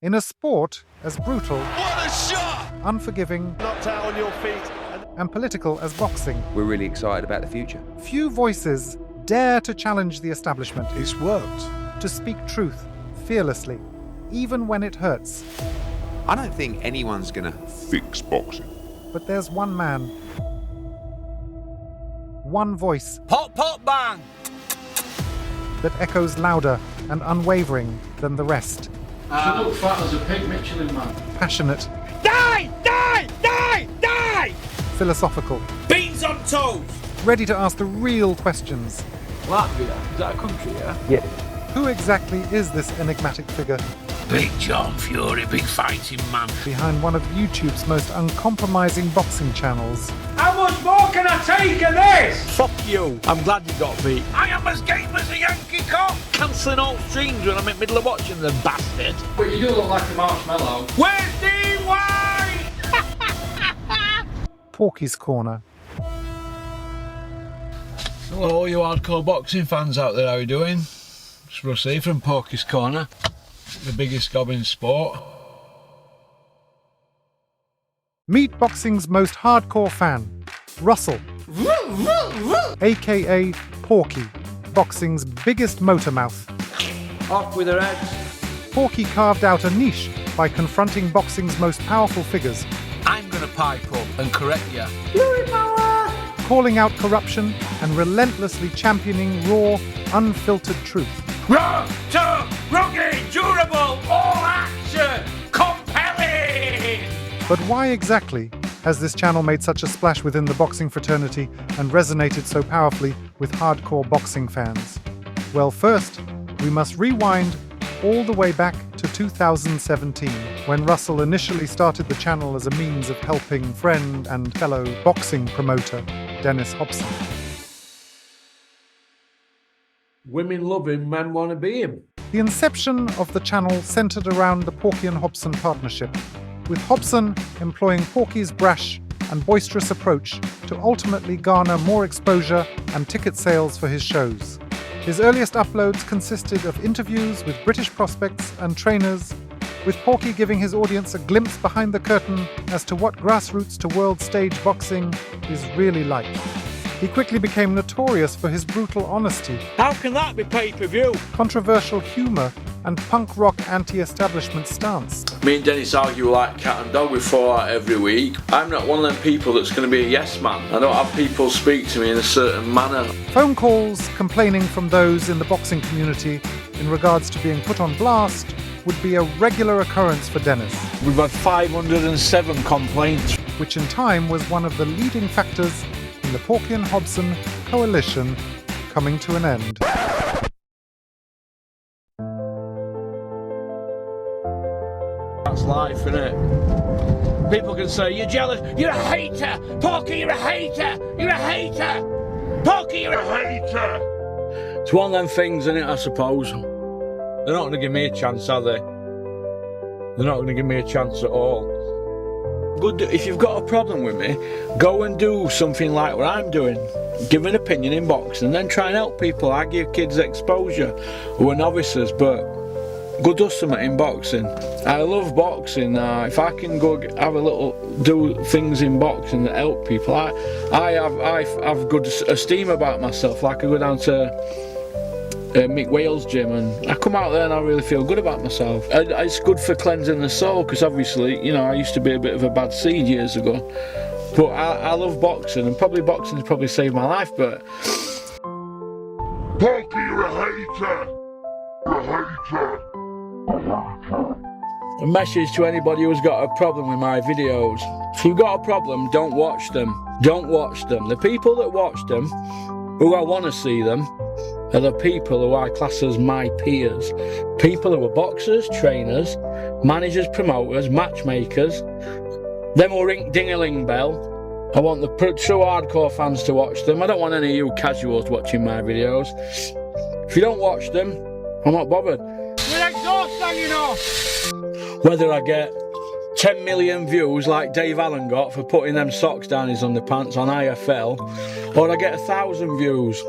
In a sport as brutal, What a shot! unforgiving, Knocked out on your feet. and political as boxing, We're really excited about the future. few voices dare to challenge the establishment, It's worked. to speak truth fearlessly, even when it hurts. I don't think anyone's gonna Fix boxing. But there's one man, one voice Pop, pop, bang! that echoes louder and unwavering than the rest. She looked fat as a pig, Michelin man. Passionate, Die! Die! Die! Die! philosophical, Beans on toast! ready to ask the real questions. Latvia, is that a country, yeah? Who exactly is this enigmatic figure Big John Fury, big fighting man. behind one of YouTube's most uncompromising boxing channels? How much more can I take of this? Fuck you. I'm glad you got beat. I am as game as a Yankee cock. Cancelling all streams when I'm in the middle of watching them, bastard. But you do look like a marshmallow. Where's the wine? Porky's Corner. Hello, all you hardcore boxing fans out there, how you doing? It's Russ here from Porkys Corner, the biggest gob in sport. Meet boxing's most hardcore fan, Russell, aka Porky, boxing's biggest motor mouth. Off with her head. Porky carved out a niche by confronting boxing's most powerful figures, I'm gonna pipe up and correct you. calling out corruption and relentlessly championing raw, unfiltered truth. Raw, tough, rugged, durable, all action, compelling. But why exactly has this channel made such a splash within the boxing fraternity and resonated so powerfully with hardcore boxing fans? Well, first, we must rewind all the way back to 2017, when Russell initially started the channel as a means of helping friend and fellow boxing promoter, Dennis Hobson. Women love him, men want to be him. The inception of the channel centered around the Porky and Hobson partnership, with Hobson employing Porky's brash and boisterous approach to ultimately garner more exposure and ticket sales for his shows. His earliest uploads consisted of interviews with British prospects and trainers, with Porky giving his audience a glimpse behind the curtain as to what grassroots to world stage boxing is really like. He quickly became notorious for his brutal honesty, How can that be pay-per-view? controversial humour, and punk rock anti-establishment stance. Me and Dennis argue like cat and dog. We fall out every week. I'm not one of them people that's going to be a yes man. I don't have people speak to me in a certain manner. Phone calls complaining from those in the boxing community in regards to being put on blast would be a regular occurrence for Dennis, We've had 507 complaints. which in time was one of the leading factors in the Porky and Hobson coalition coming to an end. That's life, innit? People can say, you're jealous, you're a hater! Porky, you're a hater! You're a hater! Porky, you're a hater! It's one of them things, innit, I suppose. They're not going to give me a chance, are they? They're not going to give me a chance at all. Good, if you've got a problem with me, go and do something like what I'm doing. Give an opinion in boxing and then try and help people. I give kids exposure who are novices, but go do something in boxing. I love boxing. If I can go have a little, do things in boxing that help people, I have good esteem about myself. Like I go down to Mick Wales gym and I come out there and I really feel good about myself. It's good for cleansing the soul, because obviously, you know, I used to be a bit of a bad seed years ago, but I love boxing, and probably boxing's probably saved my life. But Porky, you're a hater! You're a hater! a message to anybody who's got a problem with my videos: if you've got a problem, don't watch them. Don't watch them. The people that watch them, who I want to see them, are the people who I class as my peers. People who are boxers, trainers, managers, promoters, matchmakers. Them will ring ding-a-ling bell. I want the true hardcore fans to watch them. I don't want any of you casuals watching my videos. If you don't watch them, I'm not bothered. Your exhaust hanging off. Whether I get 10 million views like Dave Allen got for putting them socks down his underpants on IFL, or I get 1,000 views,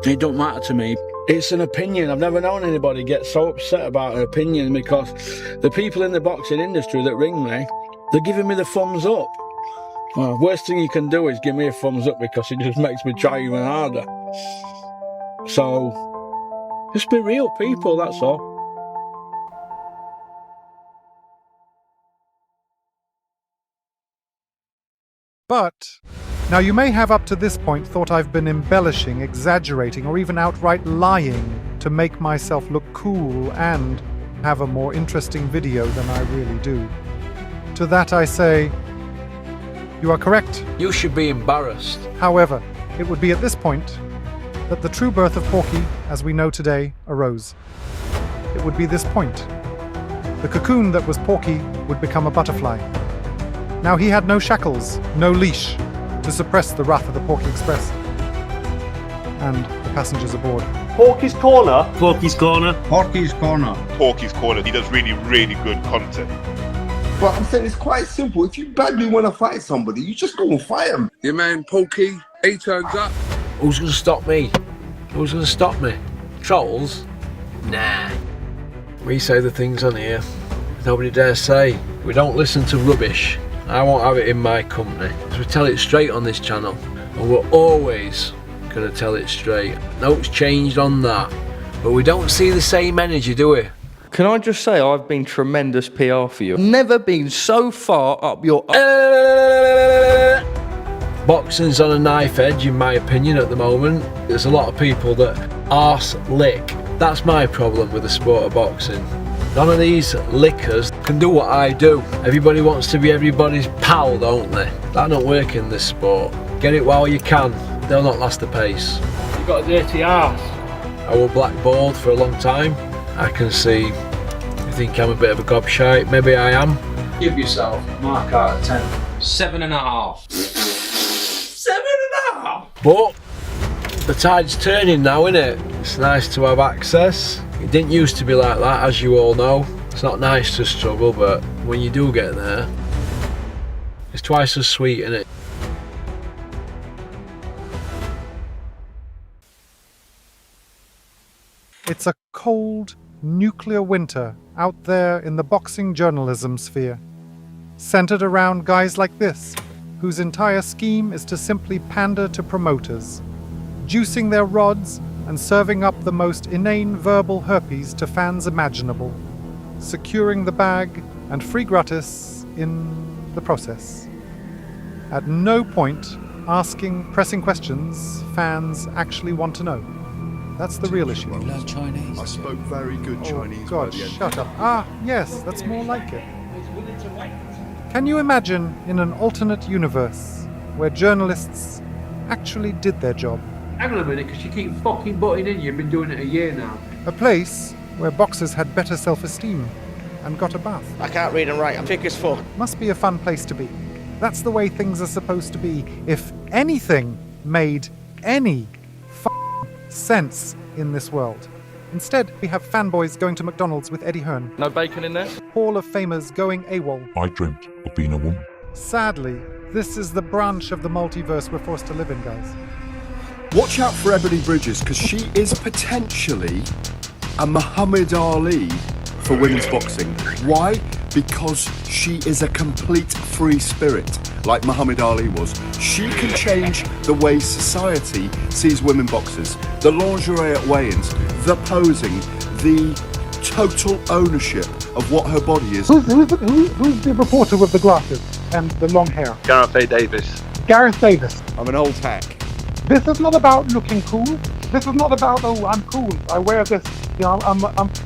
it don't matter to me. It's an opinion. I've never known anybody get so upset about an opinion, because the people in the boxing industry that ring me, they're giving me the thumbs up. Well, worst thing you can do is give me a thumbs up, because it just makes me try even harder. So, just be real people, that's all. But, now you may have up to this point thought I've been embellishing, exaggerating, or even outright lying to make myself look cool and have a more interesting video than I really do. To that I say, you are correct. You should be embarrassed. However, it would be at this point that the true birth of Porky, as we know today, arose. It would be this point. The cocoon that was Porky would become a butterfly. Now he had no shackles, no leash, to suppress the wrath of the Porky Express and the passengers aboard. Porkys Corner. Porky's Corner. Porky's Corner. Porky's Corner, he does really, really good content. But I'm saying it's quite simple. If you badly want to fight somebody, you just go and fight them. Your man Porky, he turns up. Who's going to stop me? Who's going to stop me? Trolls? Nah. We say the things on here nobody dares say. We don't listen to rubbish. I won't have it in my company. So we tell it straight on this channel, and we're always going to tell it straight. Note's changed on that, but we don't see the same energy, do we? Can I just say I've been tremendous PR for you. Never been so far up your... Boxing's on a knife edge, in my opinion, at the moment. There's a lot of people that arse lick. That's my problem with the sport of boxing. None of these lickers can do what I do. Everybody wants to be everybody's pal, don't they? That don't work in this sport. Get it while you can. They'll not last the pace. You've got a dirty arse. I was blackballed for a long time. I can see you think I'm a bit of a gobshite. Maybe I am. Give yourself a mark out of 10. 7.5. 7.5. But the tide's turning now, innit? It's nice to have access. It didn't used to be like that, as you all know. It's not nice to struggle, but when you do get there, it's twice as sweet, innit? It's a cold, nuclear winter out there in the boxing journalism sphere, centered around guys like this, whose entire scheme is to simply pander to promoters, juicing their rods and serving up the most inane verbal herpes to fans imaginable, securing the bag and free gratis in the process. At no point asking pressing questions fans actually want to know. That's the real issue. I spoke very good Chinese. Oh God, shut up. Ah, yes, that's more like it. Can you imagine in an alternate universe where journalists actually did their job? Hang on a minute, because you keep fucking butting in. You've been doing it a year now. A place where boxers had better self-esteem and got a bath. I can't read and write, I'm thick as fuck. Must be a fun place to be. That's the way things are supposed to be. If anything made any sense in this world. Instead, we have fanboys going to McDonald's with Eddie Hearn. No bacon in there? Hall of Famers going AWOL. I dreamt of being a woman. Sadly, this is the branch of the multiverse we're forced to live in, guys. Watch out for Ebony Bridges, because she is potentially a Muhammad Ali for women's boxing. Why? Because she is a complete free spirit, like Muhammad Ali was. She can change the way society sees women boxers. The lingerie at weigh-ins, the posing, the total ownership of what her body is. Who's the reporter with the glasses and the long hair? Gareth A. Davis. Gareth Davis. I'm an old hack. This is not about looking cool. This is not about, oh, I'm cool, I wear this. You know,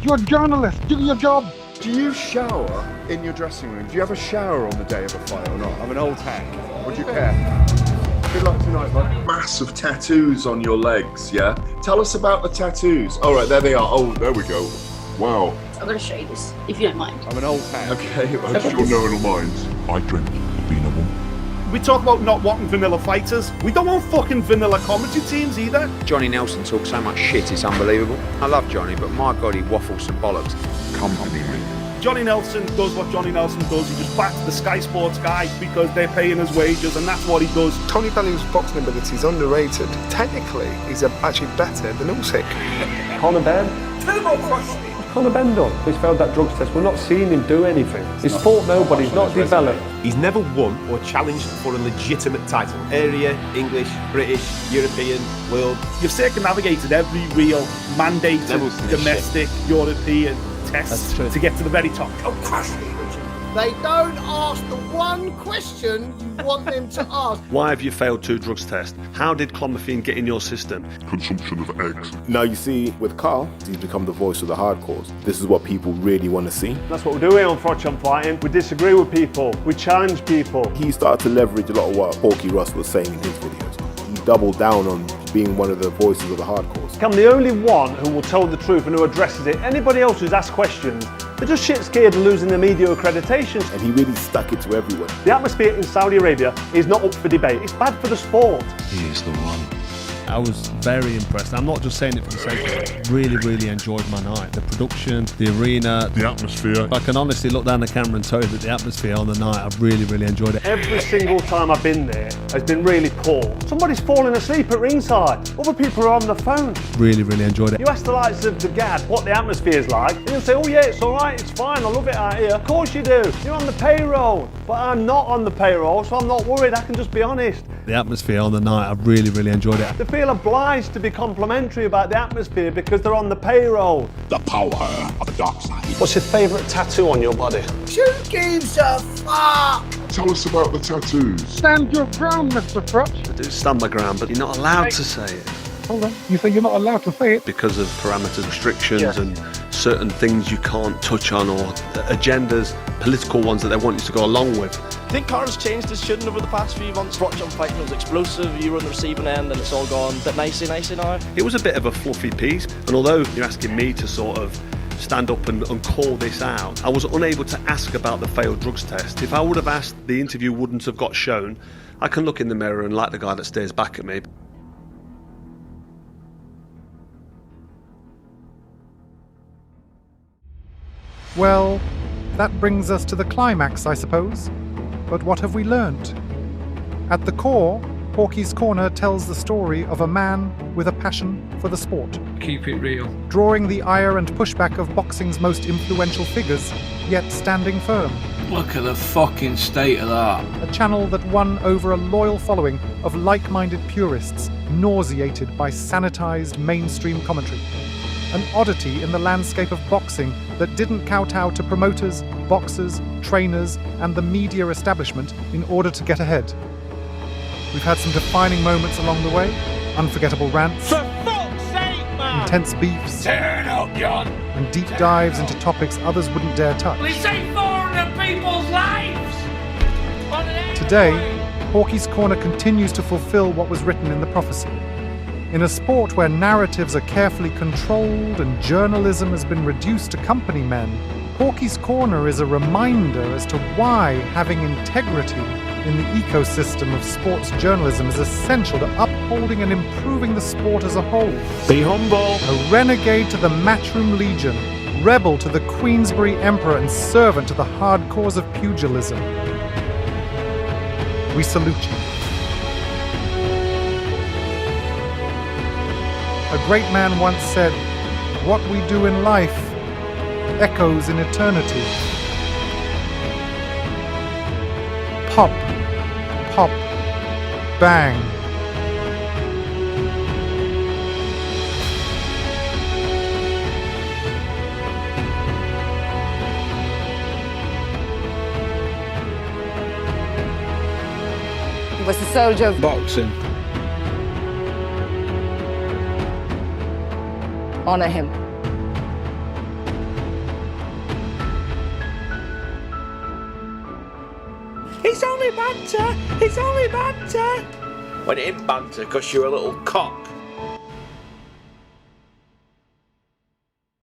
you're a journalist, do your job. Do you shower in your dressing room? Do you have a shower on the day of a fight or not? I'm an old hack. Would you care? Good luck tonight, bud. Massive tattoos on your legs, yeah? Tell us about the tattoos. All right, there they are. Oh, there we go. Wow. I'm going to show you this, if you don't mind. I'm an old hack. Okay, I hope you're knowing all minds. I dreamt of being a woman. We talk about not wanting vanilla fighters. We don't want fucking vanilla comedy teams either. Johnny Nelson talks so much shit, it's unbelievable. I love Johnny, but my God, he waffles some bollocks. Company me. Johnny Nelson does what Johnny Nelson does. He just backs the Sky Sports guy because they're paying his wages, and that's what he does. Tony Bellew's boxing ability is underrated. Technically, he's actually better than Usyk. Conor Benn? What's Conor Benn done? He's failed that drugs test. We're not seeing him do anything. He's fought nobody. He's not developed. He's never won or challenged for a legitimate title. Area, English, British, European, world. You've circumnavigated every real mandated domestic European test to get to the very top. Oh, crush me. They don't ask the one question you want them to ask. Why have you failed 2 drugs tests? How did clomiphene get in your system? Consumption of eggs. Now you see, with Carl, he's become the voice of the hardcores. This is what people really want to see. That's what we do here on Froch and Fighting. We disagree with people. We challenge people. He started to leverage a lot of what Porky Russ was saying in his videos. He doubled down on being one of the voices of the hardcores. I'm the only one who will tell the truth and who addresses it. Anybody else who's asked questions, they're just shit scared of losing their media accreditation. And he really stuck it to everyone. The atmosphere in Saudi Arabia is not up for debate. It's bad for the sport. He is the one. I was very impressed. I'm not just saying it for the sake of it. Really enjoyed my night. The production, the arena, the atmosphere. I can honestly look down the camera and tell you that the atmosphere on the night, I've really enjoyed it. Every single time I've been there has been really poor. Somebody's falling asleep at ringside. Other people are on the phone. Really enjoyed it. You ask the likes of the Gad what the atmosphere is like, and he'll say, oh yeah, it's all right, it's fine, I love it out here. Of course you do. You're on the payroll. But I'm not on the payroll, so I'm not worried. I can just be honest. The atmosphere on the night, I've really enjoyed it. They feel obliged to be complimentary about the atmosphere because they're on the payroll. The power of the dark side. What's your favourite tattoo on your body? Who gives a fuck? Tell us about the tattoos. Stand your ground, Mr. Froch. I do stand my ground, but you're not allowed to say it. Hold on, you say you're not allowed to say it? Because of parameters, restrictions, and certain things you can't touch on, or agendas, political ones that they want you to go along with. I think Carter's changed his shouldn't over the past few months. Froch on Fighting was explosive, you were on the receiving end, and it's all gone a bit nicey now. It was a bit of a fluffy piece, and although you're asking me to sort of stand up and call this out, I was unable to ask about the failed drugs test. If I would have asked, the interview wouldn't have got shown. I can look in the mirror and like the guy that stares back at me. Well, that brings us to the climax, I suppose. But what have we learnt? At the core, Porkys Corner tells the story of a man with a passion for the sport. Keep it real. Drawing the ire and pushback of boxing's most influential figures, yet standing firm. Look at the fucking state of that. A channel that won over a loyal following of like-minded purists, nauseated by sanitized mainstream commentary. An oddity in the landscape of boxing that didn't kowtow to promoters, boxers, trainers, and the media establishment in order to get ahead. We've had some defining moments along the way, unforgettable rants, For fuck's sake, man! intense beefs, Turn up, John! and deep dives into topics others wouldn't dare touch. We saved 400 people's lives! Today, Porkys Corner continues to fulfill what was written in the prophecy. In a sport where narratives are carefully controlled and journalism has been reduced to company men, Porkys Corner is a reminder as to why having integrity in the ecosystem of sports journalism is essential to upholding and improving the sport as a whole. Be humble. A renegade to the Matchroom Legion, rebel to the Queensberry Emperor, and servant to the hardcores of pugilism. We salute you. A great man once said, "What we do in life echoes in eternity." Pop, pop, bang. He was a soldier of boxing. Honor him. It's only banter! It's only banter! When it ain't banter because you're a little cock.